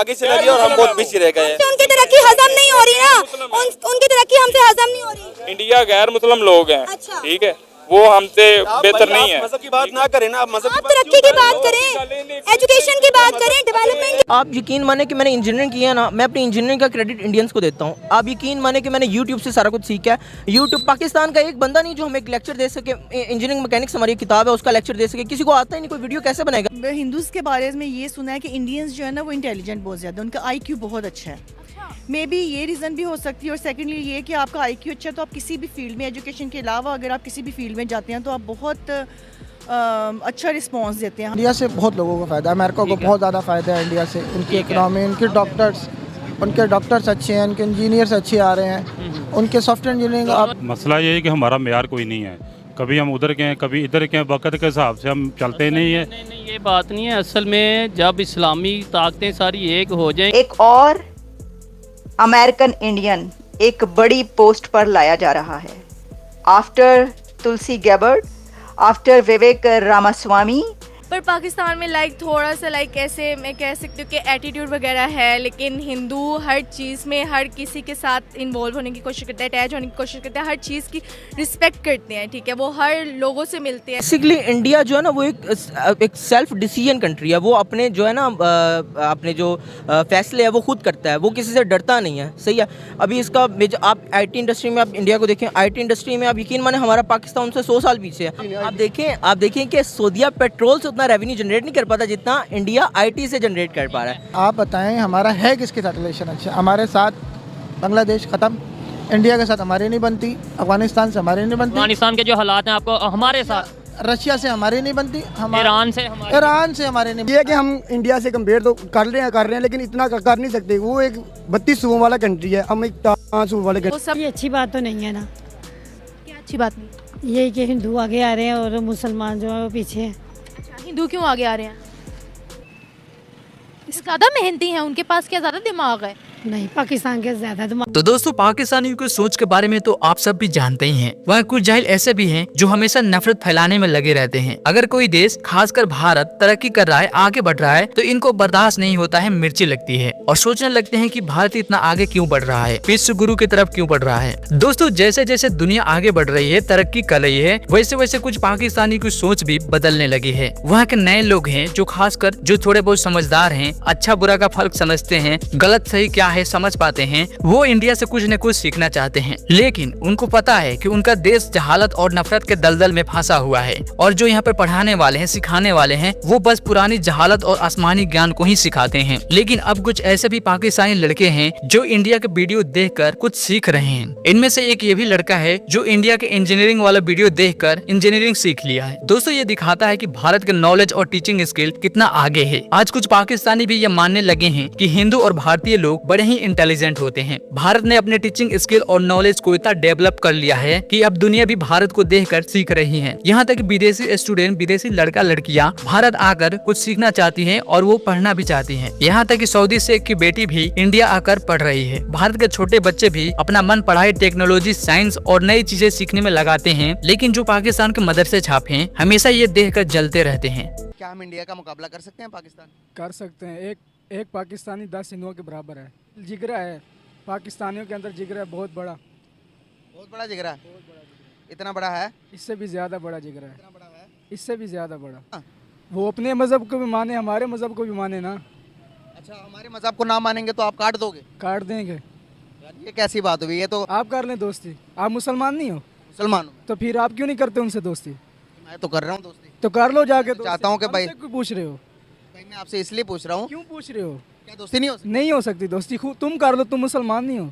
आगे चला गया और हम बहुत पीछे रह गए। उनकी तरक्की हजम नहीं हो रही ना, उनकी तरक्की हमसे हजम नहीं हो रही। इंडिया गैर मुस्लिम लोग हैं, अच्छा। ठीक है, वो हमसे बेहतर नहीं है। मजहब की बात ना करें ना, आप मजहब आप तरक्की की बात करें, एजुकेशन की बात करें, डेवलपमेंट। आप यकीन माने कि मैंने इंजीनियरिंग किया ना, मैं अपनी इंजीनियरिंग का क्रेडिट इंडियंस को देता हूँ। आप यकीन माने कि मैंने यूट्यूब से सारा कुछ सीखा है। यूट्यूब पाकिस्तान का एक बंदा नहीं जो हमें एक लेक्चर दे सके। इंजीनियरिंग मैकेनिक्स हमारी किताब है, उसका लेक्चर दे सके, किसी को आता ही नहीं, कोई वीडियो कैसे बनेगा। हिंदूज के बारे में ये सुना है कि इंडियंस जो है ना वो इंटेलिजेंट बहुत ज़्यादा, उनका IQ बहुत अच्छा है। मे बी ये रीज़न भी हो सकती है। और सेकेंडली ये कि आपका IQ अच्छा है तो आप किसी भी फील्ड में, एजुकेशन के अलावा अगर आप किसी भी फील्ड में जाते हैं तो आप बहुत अच्छा रिस्पॉन्स देते हैं। इंडिया से बहुत लोगों को फ़ायदा है, अमेरिका को बहुत ज़्यादा फ़ायदा है इंडिया से। उनकी इकनॉमी, उनके डॉक्टर्स अच्छे हैं, उनके इंजीनियर्स अच्छे आ रहे हैं, उनके सॉफ्टवेयर इंजीनियरिंग। मसला ये है कि हमारा मेयार कोई नहीं है, कभी हम उधर के हैं कभी इधर के हैं, वक्त के हिसाब से हम चलते नहीं है। नहीं, ये बात नहीं है। असल में जब इस्लामी ताकतें सारी एक हो जाएं। एक और अमेरिकन इंडियन एक बड़ी पोस्ट पर लाया जा रहा है। After Tulsi Gabbard, after Vivek Ramaswamy. पर पाकिस्तान में थोड़ा सा ऐसे मैं कह सकती हूँ कि एटीट्यूड वगैरह है, लेकिन हिंदू हर चीज़ में हर किसी के साथ इन्वॉल्व होने की कोशिश करते हैं, अटैच होने की कोशिश करते हैं, हर चीज़ की रिस्पेक्ट करते हैं, ठीक है, वो हर लोगों से मिलते हैं। बेसिकली इंडिया जो है ना वो एक सेल्फ डिसीजन कंट्री है। वो अपने जो है ना अपने जो फैसले है वो खुद करता है, वो किसी से डरता नहीं है। सही है। अभी इसका आप IT इंडस्ट्री में आप इंडिया को देखें, IT इंडस्ट्री में आप यकीन माने हमारा पाकिस्तान से 100 साल पीछे है। आप देखें कि सऊदीया पेट्रोल से रेवेन्यू जनरेट नहीं कर पाता जितना इंडिया IT से जनरेट कर पा रहा है। आप बताएं हमारा है किसके साथ रिलेशन अच्छा? हमारे साथ बांग्लादेश ख़त्म, इंडिया के साथ हमारी नहीं बनती, अफगानिस्तान से हमारी नहीं बनती, अफगानिस्तान के जो हालात हैं आपको हमारे साथ, रशिया से हमारी नहीं बनती, ईरान से हमारे नहीं। ये कि हम इंडिया से कंपेयर तो कर रहे हैं लेकिन इतना कर नहीं सकते। वो एक 32 सूबों वाला कंट्री है, हम एक 5 सूबों वाले कंट्री। सब ये अच्छी बात तो नहीं है ना। क्या अच्छी बात नहीं? ये कि हिंदू आगे आ रहे हैं और मुसलमान जो है वो पीछे हैं। हिंदू क्यों आगे आ रहे हैं? ज़्यादा मेहनती हैं, उनके पास क्या ज़्यादा दिमाग है? नहीं, पाकिस्तान के ज्यादा दिमाग। तो दोस्तों, पाकिस्तानियों की सोच के बारे में तो आप सब भी जानते ही हैं। वहाँ कुछ जाहिल ऐसे भी हैं जो हमेशा नफरत फैलाने में लगे रहते हैं। अगर कोई देश, खासकर भारत, तरक्की कर रहा है, आगे बढ़ रहा है, तो इनको बर्दाश्त नहीं होता है, मिर्ची लगती है और सोचने लगते हैं कि भारत इतना आगे क्यों बढ़ रहा है, विश्व गुरु की तरफ क्यों बढ़ रहा है। दोस्तों, जैसे जैसे दुनिया आगे बढ़ रही है, तरक्की कर रही है, वैसे वैसे कुछ पाकिस्तानी की सोच भी बदलने लगी है। वहाँ के नए लोग हैं जो खासकर जो थोड़े बहुत समझदार हैं, अच्छा बुरा का फर्क समझते हैं, गलत सही क्या है समझ पाते हैं, वो इंडिया से कुछ न कुछ सीखना चाहते हैं। लेकिन उनको पता है कि उनका देश जहालत और नफरत के दलदल में फंसा हुआ है और जो यहाँ पे पढ़ाने वाले हैं, सिखाने वाले हैं, वो बस पुरानी जहालत और आसमानी ज्ञान को ही सिखाते हैं। लेकिन अब कुछ ऐसे भी पाकिस्तानी लड़के हैं जो इंडिया के वीडियो देखकर कुछ सीख रहे हैं। इनमें से एक ये भी लड़का है जो इंडिया के इंजीनियरिंग वाला वीडियो देखकर इंजीनियरिंग सीख लिया है। दोस्तों, ये दिखाता है कि भारत के नॉलेज और टीचिंग स्किल कितना आगे है। आज कुछ पाकिस्तानी भी ये मानने लगे हैं कि हिंदू और भारतीय लोग बड़े ही इंटेलिजेंट होते हैं। भारत ने अपने टीचिंग स्किल और नॉलेज को इतना डेवलप कर लिया है कि अब दुनिया भी भारत को देखकर सीख रही है। यहाँ तक विदेशी स्टूडेंट, विदेशी लड़का लड़कियाँ भारत आकर कुछ सीखना चाहती हैं और वो पढ़ना भी चाहती हैं। यहाँ तक कि सऊदी शेख की बेटी भी इंडिया आकर पढ़ रही है। भारत के छोटे बच्चे भी अपना मन पढ़ाई, टेक्नोलॉजी, साइंस और नई चीजें सीखने में लगाते हैं। लेकिन जो पाकिस्तान के मदरसे छाप हैं, हमेशा ये देखकर जलते रहते हैं। क्या हम इंडिया का मुकाबला कर सकते हैं पाकिस्तान? कर सकते हैं। एक पाकिस्तानी 10 हिंदुओं के बराबर है। जिगरा है पाकिस्तानियों के अंदर, जिगरा है बहुत बड़ा जिगरा है। इतना बड़ा है? इससे भी ज्यादा बड़ा जिगरा है। इतना बड़ा है? इससे भी ज्यादा बड़ा। वो अपने मजहब को भी माने, हमारे मजहब को भी माने ना। अच्छा, हमारे मजहब को ना मानेंगे तो आप काट दोगे? काट देंगे। ये कैसी बात हुई? ये तो आप कर लें दोस्ती। आप मुसलमान नहीं हो? मुसलमान हो। तो फिर आप क्यों नहीं करते उनसे दोस्ती? मैं तो कर रहा हूँ दोस्ती। तो कर लो जाके। चाहता हूँ कि भाई पूछ रहे हो? भाई मैं आपसे इसलिए पूछ रहा हूँ। क्यों पूछ रहे हो? क्या दोस्ती नहीं हो सकती? नहीं हो सकती दोस्ती। तुम कर लो, तुम मुसलमान नहीं हो।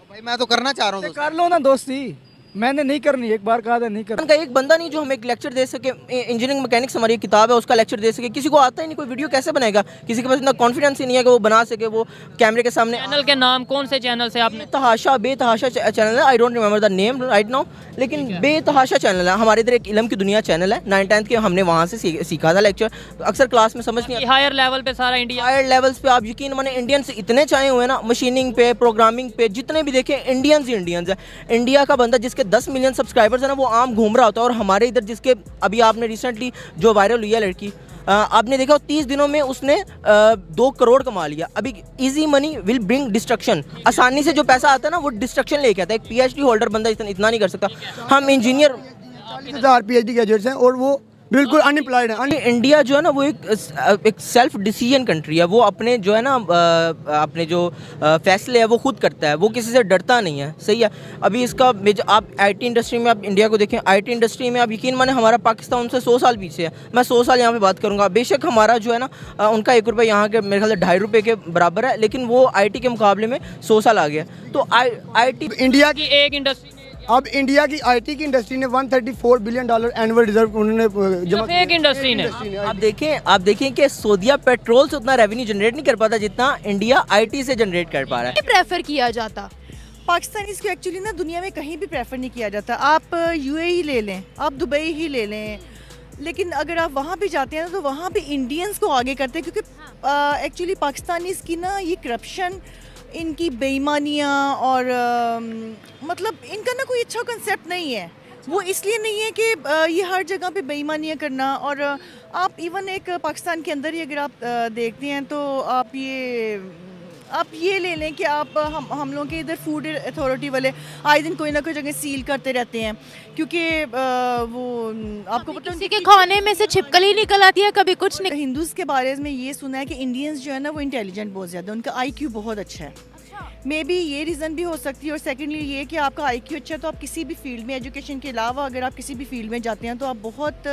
भाई मैं तो करना चाह रहा हूँ। कर लो ना दोस्ती। मैंने नहीं करनी, एक बार कहा था नहीं करनी। का एक बंदा नहीं जो हमें एक लेक्चर दे सके। इंजीनियरिंग मैकेनिक्स हमारी किताब है, उसका लेक्चर दे सके, किसी को आता ही नहीं, कोई वीडियो कैसे बनेगा? किसी के पास इतना कॉन्फिडेंस ही नहीं है कि वो बना सके, वो कैमरे के सामने। चैनल के नाम कौन से चैनल से आपने? बेतहाशा चैनल है, I don't remember the name right now, लेकिन बेतहाशा चैनल है। हमारे इधर एक इल्म की दुनिया चैनल है, 9th-10th के हमने वहाँ से सीखा था लेक्चर। तो अक्सर क्लास में समझ नहीं आता। हायर लेवल पे सारा इंडिया, हायर लेवल्स पे आप यकीन माने इंडियंस इतने चाहे हुए ना, मशीनिंग पे, प्रोग्रामिंग पे, जितने भी देखें इंडियंस ही इंडियंस है। इंडिया का बंदा जिसके 10 मिलियन सब्सक्राइबर्स है ना, वो आम घूम रहा होता है। और हमारे इधर जिसके अभी आपने रिसेंटली जो वायरल हुई है लड़की, आपने देखा 30 दिनों में उसने 2 करोड़ कमा लिया। अभी easy money will bring destruction, आसानी से जो पैसा आता है ना वो डिस्ट्रक्शन लेके आता है। एक पीएचडी होल्डर बंदा इतना नहीं कर सकता। हम इंजीनियर 40,000 PhD ग्रेजुएट्स हैं और वो बिल्कुल अनएम्प्लॉयड है। इंडिया जो है ना वो एक सेल्फ डिसीजन कंट्री है। वो अपने जो है ना अपने जो फैसले है वो खुद करता है, वो किसी से डरता नहीं है। सही है। अभी इसका आप आईटी इंडस्ट्री में आप इंडिया को देखें, आईटी इंडस्ट्री में आप यकीन माने हमारा पाकिस्तान उनसे 100 साल पीछे है। मैं 100 साल यहाँ पे बात करूँगा। बेशक हमारा जो है ना उनका 1 रुपये यहाँ के मेरे ख्याल से 2.5 रुपये के बराबर है, लेकिन वो आईटी के मुकाबले में 100 साल आ गया। तो आईटी इंडिया की एक इंडस्ट्री, अब इंडिया की आईटी की इंडस्ट्री ने $134 बिलियन एनुअल रिजर्व उन्होंने जमा किया। एक इंडस्ट्री ने आप देखें कि सऊदीया पेट्रोल से उतना रेवेन्यू जनरेट नहीं कर पाता जितना इंडिया आईटी से जनरेट कर पा रहा है। प्रेफर किया जाता पाकिस्तानीज़ को एक्चुअली ना दुनिया में कहीं भी प्रेफर नहीं किया जाता। आप यूएई ले लें, आप दुबई ही ले लें, लेकिन अगर आप वहाँ भी जाते हैं तो वहाँ भी इंडियंस को आगे करते हैं, क्योंकि एक्चुअली पाकिस्तानीज़ की ना ये करप्शन, इनकी बेईमानियाँ और मतलब इनका ना कोई अच्छा कंसेप्ट नहीं है। वो इसलिए नहीं है कि ये हर जगह पे बेईमानियाँ करना, और आप इवन एक पाकिस्तान के अंदर ही अगर आप देखते हैं तो आप ये ले लें कि आप हम लोगों के इधर फूड अथॉरिटी वाले आए दिन कोई ना कोई जगह सील करते रहते हैं, क्योंकि वो आपको पता है किसी के खाने में से छिपकली निकल आती है, कभी कुछ नहीं। हिंदूज़ के बारे में ये सुना है कि इंडियंस जो है ना वो इंटेलिजेंट बहुत ज़्यादा, उनका IQ बहुत अच्छा है। मे बी ये रीज़न भी हो सकती है, और सेकेंडली ये कि आपका IQ अच्छा है तो आप किसी भी फील्ड में, एजुकेशन के अलावा अगर आप किसी भी फील्ड में जाते हैं तो आप बहुत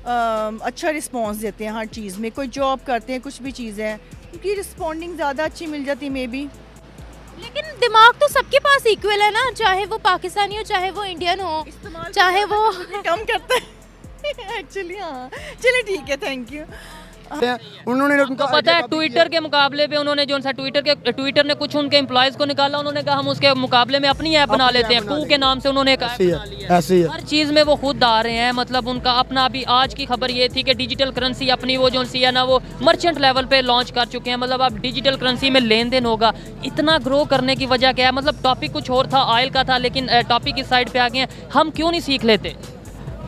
अच्छा रिस्पॉन्स देते हैं हर चीज़ में। कोई जॉब करते हैं, कुछ भी चीज़ है, क्योंकि रिस्पॉन्डिंग ज़्यादा अच्छी मिल जाती है मे बी। लेकिन दिमाग तो सबके पास इक्वल है ना, चाहे वो पाकिस्तानी हो चाहे वो इंडियन हो, चाहे वो कम करता है एक्चुअली। हाँ चलिए ठीक है, थैंक यू। उन्होंने उनको पता है ट्विटर के मुकाबले पे उन्होंने जो सा ट्विटर ने कुछ उनके एम्प्लॉयज़ को निकाला, उन्होंने कहा हम उसके मुकाबले में अपनी ऐप बना लेते हैं, पू के नाम से उन्होंने कहा। ऐसे ही है। हर चीज़ में वो खुद आ रहे हैं। मतलब उनका अपना, अभी आज की खबर ये थी कि डिजिटल करेंसी अपनी वो जो सी है ना वो मर्चेंट लेवल पे लॉन्च कर चुके हैं। मतलब अब डिजिटल करेंसी में लेन देन होगा। इतना ग्रो करने की वजह क्या है? मतलब टॉपिक कुछ और था, ऑयल का था, लेकिन टॉपिक इस साइड पे आ गए हैं। हम क्यों नहीं सीख लेते?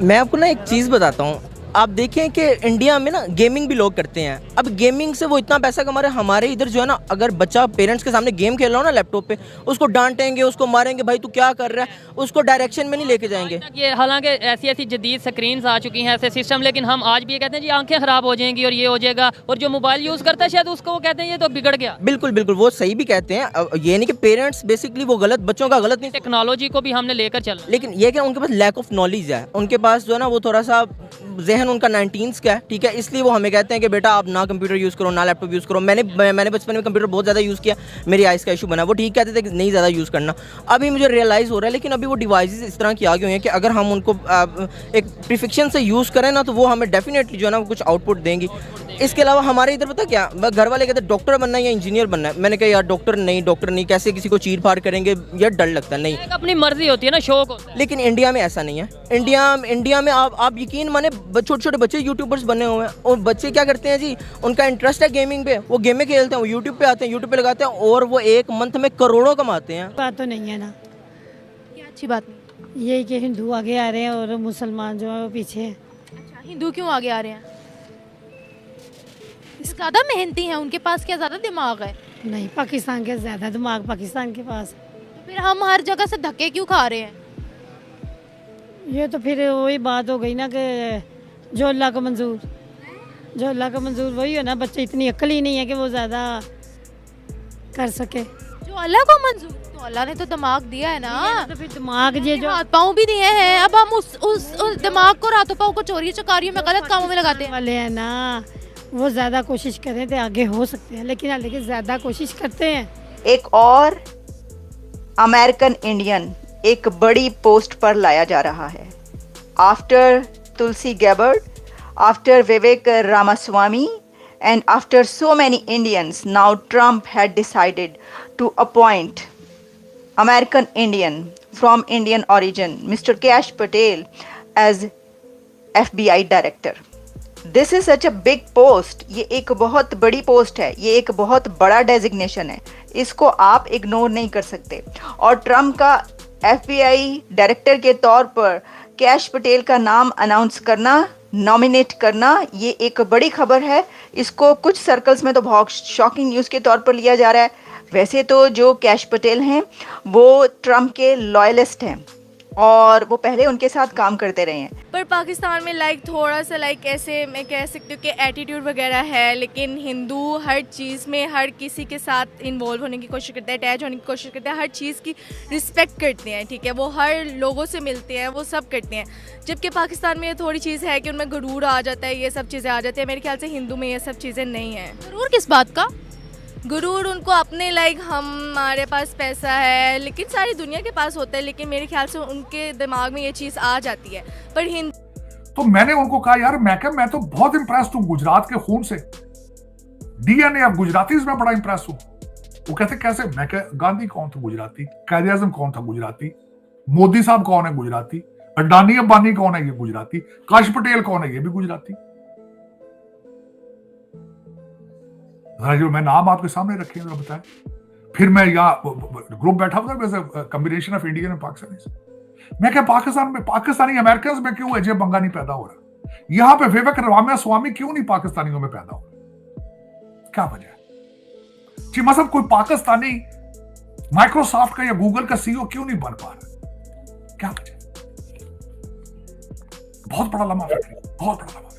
मैं आपको ना एक चीज़ बताता हूँ। आप देखें कि इंडिया में ना गेमिंग भी लोग करते हैं। अब गेमिंग से वो इतना पैसा कमा रहे हैं। हमारे इधर जो है ना, अगर बच्चा पेरेंट्स के सामने गेम खेल रहा हो ना लैपटॉप पे, उसको डांटेंगे, उसको मारेंगे, भाई तू क्या कर रहा है, उसको डायरेक्शन में नहीं लेके जाएंगे। ये हालांकि ऐसी ऐसी जदीद स्क्रीन्स आ चुकी हैं, ऐसे सिस्टम, लेकिन हम आज भी ये कहते हैं जी आंखें ख़राब हो जाएंगी और ये हो जाएगा। और जो मोबाइल यूज़ करता है शायद उसको वो कहते हैं ये तो बिगड़ गया। बिल्कुल बिल्कुल, वो सही भी कहते हैं। ये नहीं कि पेरेंट्स बेसिकली वो गलत, बच्चों का गलत नहीं, टेक्नोलॉजी को भी हमने लेकर चला, लेकिन ये क्या उनके पास लैक ऑफ नॉलेज है। उनके पास जो है ना वो थोड़ा सा जहन उनका 19s का है, ठीक है। इसलिए वो हमें कहते हैं कि बेटा आप ना कंप्यूटर यूज़ करो, ना लैपटॉप यूज़ करो। मैंने बचपन में कंप्यूटर बहुत ज़्यादा यूज़ किया, मेरी आइज़ का इशू बना। वो ठीक कहते थे कि नहीं ज़्यादा यूज़ करना। अभी मुझे रियलाइज़ हो रहा है, लेकिन अभी वो डिवाइसेस इस तरह की आ गई हैं कि अगर हम उनको एक प्रिफिक्शन से यूज़ करें ना तो वो हमें डेफिनेटली जो है ना कुछ आउटपुट देंगी। इसके अलावा हमारे इधर पता क्या, घर वाले कहते हैं डॉक्टर बनना है या इंजीनियर बनना है। मैंने कहा यार डॉक्टर नहीं, कैसे किसी को चीर फाड़ करेंगे, यार डर लगता है। नहीं, अपनी मर्जी होती है ना, शौक होता है। लेकिन इंडिया में ऐसा नहीं है। इंडिया में आप यकीन माने छोटे छोटे बच्चे यूट्यूबर्स बने हुए हैं, और बच्चे क्या करते हैं जी, उनका इंटरेस्ट है गेमिंग पे, वो गेमें खेलते हैं, वो यूट्यूब पे आते हैं, यूट्यूब पे लगाते हैं, और वो एक मंथ में करोड़ों कमाते हैं। बात तो नहीं है ना, क्या अच्छी बात नहीं। ये कि हिंदू आगे आ रहे हैं और मुसलमान जो है वो पीछे हैं। अच्छा, हिंदू क्यों आगे आ रहे हैं? ज़्यादा मेहनती हैं, उनके पास क्या ज़्यादा दिमाग है? नहीं, पाकिस्तान के ज़्यादा दिमाग पाकिस्तान के पास। तो फिर हम हर जगह से धक्के क्यों खा रहे हैं? ये तो फिर वही बात हो गई ना कि जो अल्लाह को मंजूर वही है ना। बच्चे इतनी अक्ल ही नहीं है कि वो ज़्यादा कर सके। जो अल्लाह को मंजूर, तो अल्लाह ने तो दिमाग दिया है ना। तो फिर दिमाग ये जो हाथ पाँव भी दिए हैं, अब हम उस दिमाग को रातों पाँव को चोरी चकारियों में गलत कामों में लगाते हैं वाले हैं ना। वो ज़्यादा कोशिश करें तो आगे हो सकते हैं, लेकिन ज़्यादा कोशिश करते हैं। एक और अमेरिकन इंडियन एक बड़ी पोस्ट पर लाया जा रहा है। After Tulsi Gabbard, after Vivek Ramaswamy and after so many Indians, now Trump had decided to appoint American Indian from Indian origin, Mr. Kash Patel, as FBI director. This is such a big post. ये एक बहुत बड़ी post है, ये एक बहुत बड़ा designation है, इसको आप इग्नोर नहीं कर सकते। और ट्रम्प का FBI डायरेक्टर के तौर पर कैश पटेल का नाम अनाउंस करना, नॉमिनेट करना, ये एक बड़ी खबर है। इसको कुछ सर्कल्स में तो बहुत शॉकिंग न्यूज़ के तौर पर लिया जा रहा है। वैसे तो जो कैश पटेल हैं वो ट्रम्प के लॉयलिस्ट हैं और वो पहले उनके साथ काम करते रहे हैं। पर पाकिस्तान में थोड़ा सा ऐसे मैं कह सकती हूँ कि एटीट्यूड वगैरह है, लेकिन हिंदू हर चीज़ में हर किसी के साथ इन्वॉल्व होने की कोशिश करते हैं, अटैच होने की कोशिश करते हैं, हर चीज़ की रिस्पेक्ट करते हैं, ठीक है, वो हर लोगों से मिलते हैं, वो सब करते हैं। जबकि पाकिस्तान में ये थोड़ी चीज़ है कि उनमें गुरूर आ जाता है, ये सब चीज़ें आ जाती है। मेरे ख्याल से हिंदू में ये सब चीज़ें नहीं हैं। गुरूर किस बात का? गुरूर उनको अपने हमारे पास पैसा है, लेकिन सारी दुनिया के पास होता है, लेकिन मेरे ख्याल से उनके दिमाग में ये चीज़ आ जाती है। पर तो मैंने उनको कहा यार मैं तो बहुत इंप्रेस्ड हूँ गुजरात के खून से, डीएनए ऑफ गुजराती में बड़ा इंप्रेस हूँ। वो कहते कैसे? मैं कह गांधी कौन था गुजराती, कायदे आज़म कौन था गुजराती, मोदी साहब कौन है गुजराती, अडानी अंबानी कौन है ये गुजराती, काश पटेल कौन है ये भी गुजराती। जो मैं नाम आपके सामने रखे हैं बताएं। फिर मैं यहाँ ग्रुप बैठा हुआ था combination of Indian and Pakistani. मैं क्या पाकिस्तान में पाकिस्तानी अमेरिकन में क्यों अजय बंगा नहीं पैदा हो रहा? यहाँ पे विवेक रामास्वामी क्यों नहीं पाकिस्तानियों में पैदा हो रहा? क्या वजह है जी? मतलब कोई पाकिस्तानी माइक्रोसॉफ्ट का या गूगल का सीईओ क्यों नहीं बन पा रहा? क्या वजह? बहुत बड़ा लम्हा, बहुत बड़ा लम्हा।